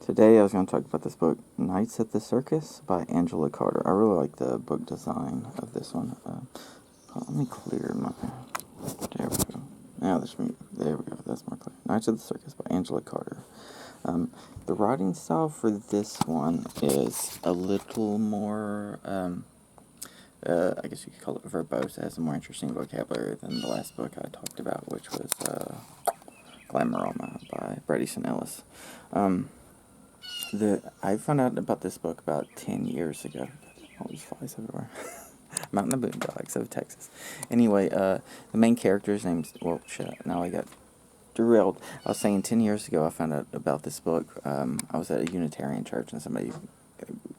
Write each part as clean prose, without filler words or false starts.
Today I was going to talk about this book, Nights at the Circus by Angela Carter. I really like the book design of this one. Let me clear my... There we go. There we go. That's more clear. Nights at the Circus by Angela Carter. The writing style for this one is a little more... I guess you could call it verbose. It has a more interesting vocabulary than the last book I talked about, which was Glamorama by Bret Easton Ellis. I found out about this book about 10 years ago. All these flies everywhere. I'm out in the boondocks of Texas. Anyway, the main character's name's... Well, shit, now I got derailed. I was saying 10 years ago I found out about this book. I was at a Unitarian church and somebody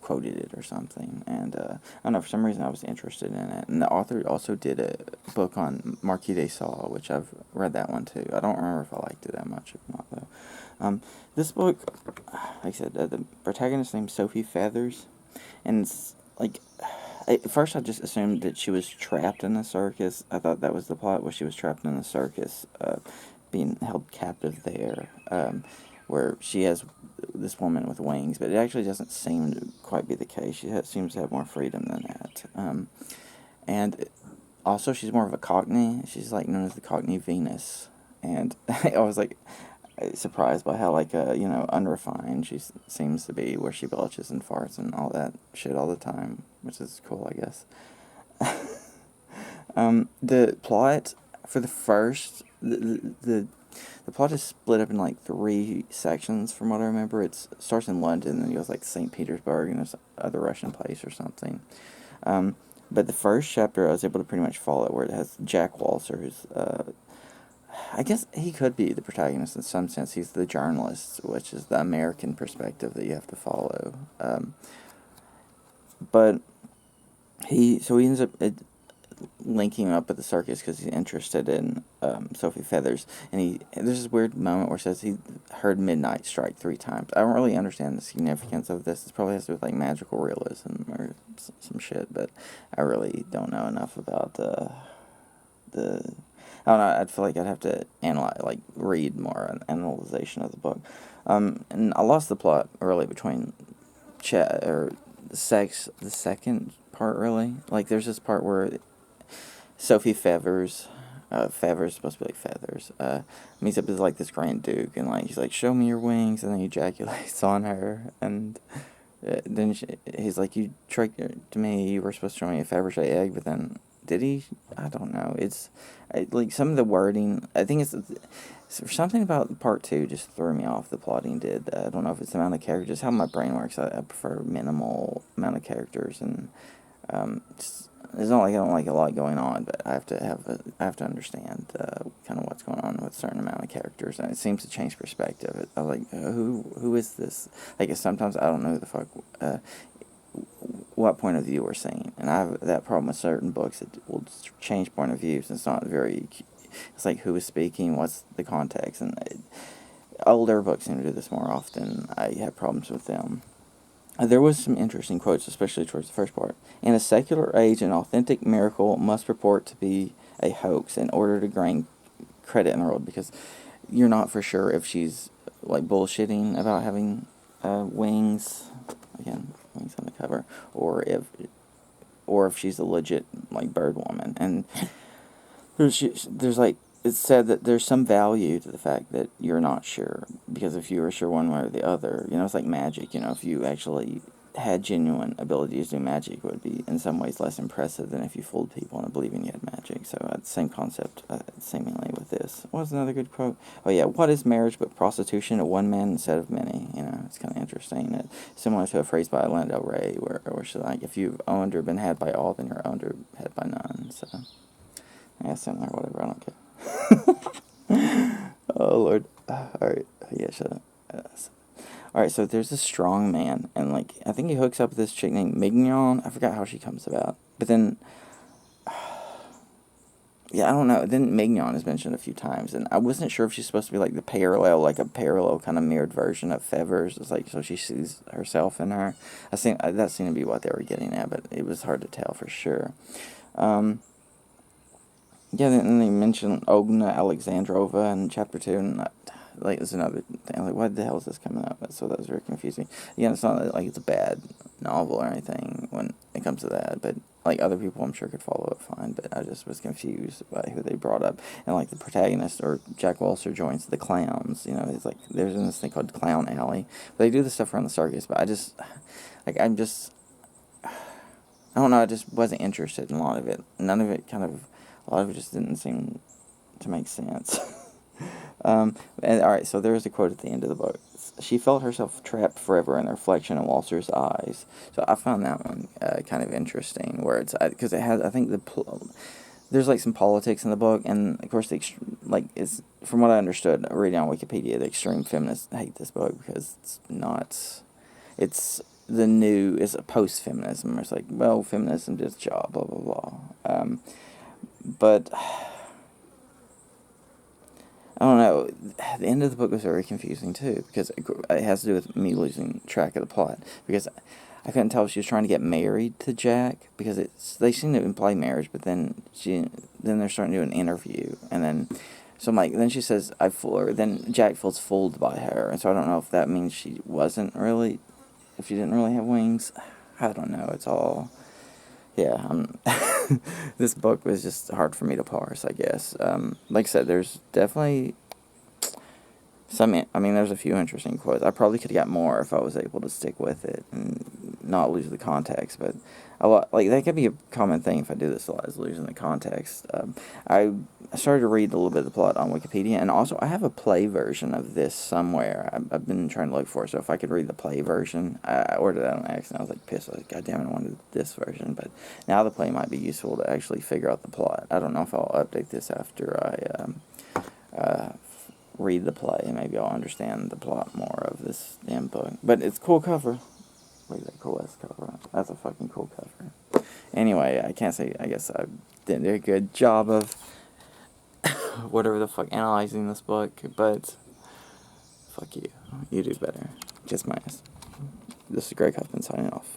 quoted it or something. And I don't know, for some reason I was interested in it. And the author also did a book on Marquis de Sade, which I've read that one too. I don't remember if I liked it that much, if not though. This book, like I said, the protagonist's name's Sophie Feathers, and it's like, at first I just assumed that she was trapped in the circus. I thought that was the plot, where she was trapped in the circus, being held captive there, where she has this woman with wings, but it actually doesn't seem to quite be the case. She seems to have more freedom than that, and also she's more of a Cockney. She's like known as the Cockney Venus, and I was like surprised by how, like, unrefined she seems to be, where she belches and farts and all that shit all the time, which is cool, I guess. The plot for the first, the plot is split up in, like, 3 sections, from what I remember. It starts in London, and it goes, like, St. Petersburg, and this other Russian place or something. But the first chapter I was able to pretty much follow, where it has Jack Walser, who's, I guess he could be the protagonist in some sense. He's the journalist, which is the American perspective that you have to follow. But he ends up linking up at the circus because he's interested in Sophie Feathers. And there's this weird moment where it says he heard midnight strike 3 times. I don't really understand the significance of this. It probably has to do with, like, magical realism or some shit, but I really don't know enough about the I don't know, I'd feel like I'd have to read more an analyzation of the book. And I lost the plot really between the second part, really. Like, there's this part where Sophie Feathers, Feathers, supposed to be like feathers, meets up with, like, this Grand Duke, and, like, he's like, show me your wings, and then he ejaculates on her, and then he's like, you tricked to me, you were supposed to show me a Fabergé egg, but then... Did he? I don't know. Like, some of the wording, I think it's something about part 2 just threw me off. The plotting did. I don't know if it's the amount of characters, just how my brain works. I prefer minimal amount of characters, and it's not like I don't like a lot going on, but I have to understand kind of what's going on with a certain amount of characters, and it seems to change perspective. I was like, who is this? Like, sometimes I don't know who the fuck. What point of view we're seeing, and I have that problem with certain books. It will change point of views. It's not very. It's like, who is speaking, what's the context, and older books seem to do this more often. I have problems with them. There was some interesting quotes, especially towards the first part. In a secular age, an authentic miracle must purport to be a hoax in order to gain credit in the world, because you're not for sure if she's, like, bullshitting about having wings. Again, wings on the cover, or if she's a legit, like, bird woman. And there's like, it's said that there's some value to the fact that you're not sure, because if you were sure one way or the other, it's like magic. If you actually had genuine abilities to do magic, it would be in some ways less impressive than if you fooled people into believing you had magic. So the same concept, seemingly, with this. What was another good quote? Oh yeah, what is marriage but prostitution to one man instead of many? It's kind of interesting. Similar to a phrase by Lana Del Rey, where she's like, if you've owned or been had by all, then you're owned or had by none. So yeah, similar, whatever. I don't care. Oh Lord. All right. Yeah, shut up. Alright, so there's this strong man, and, like, I think he hooks up with this chick named Mignon. I forgot how she comes about. But then, yeah, I don't know. Then Mignon is mentioned a few times, and I wasn't sure if she's supposed to be, like, a parallel kind of mirrored version of Feathers. It's like, so she sees herself in her. That seemed to be what they were getting at, but it was hard to tell for sure. Yeah, then they mentioned Ogna Alexandrova in chapter 2, and like, it's another thing. I'm like, what the hell is this coming up with? So that was very confusing. Again, it's not like it's a bad novel or anything when it comes to that, but like other people, I'm sure could follow it fine. But I just was confused by who they brought up, and like the protagonist or Jack Walser joins the clowns. You know, it's like there's this thing called Clown Alley. But they do this stuff around the circus, but I just like I'm just I don't know. I just wasn't interested in a lot of it. None of it a lot of it just didn't seem to make sense. And all right, so there was a quote at the end of the book. She felt herself trapped forever in the reflection in Walter's eyes. So I found that one kind of interesting, where it's because it has, I think there's like some politics in the book, and of course it's from what I understood reading on Wikipedia, the extreme feminists hate this book because it's a post-feminism. It's like, well, feminism did its job, blah blah blah. But I don't know. The end of the book was very confusing too, because it has to do with me losing track of the plot. Because I couldn't tell if she was trying to get married to Jack, because they seem to imply marriage, but then they're starting to do an interview, and then so I'm like, then she says then Jack feels fooled by her, and so I don't know if that means she if she didn't really have wings. I don't know. It's all. Yeah, this book was just hard for me to parse, I guess. Like I said, there's definitely there's a few interesting quotes. I probably could have got more if I was able to stick with it and not lose the context, but that could be a common thing if I do this a lot, is losing the context. I started to read a little bit of the plot on Wikipedia, and also I have a play version of this somewhere. I've been trying to look for it, so if I could read the play version, I ordered that on accident. I was like pissed. I was like, God damn it, I wanted this version, but now the play might be useful to actually figure out the plot. I don't know if I'll update this after I read the play. Maybe I'll understand the plot more of this damn book. But it's a cool cover. Look at that cool ass cover. That's a fucking cool cover. Anyway, I can't say, I guess I didn't do a good job of whatever the fuck analyzing this book, but fuck you. You do better. Kiss my ass. This is Greg Huffman signing off.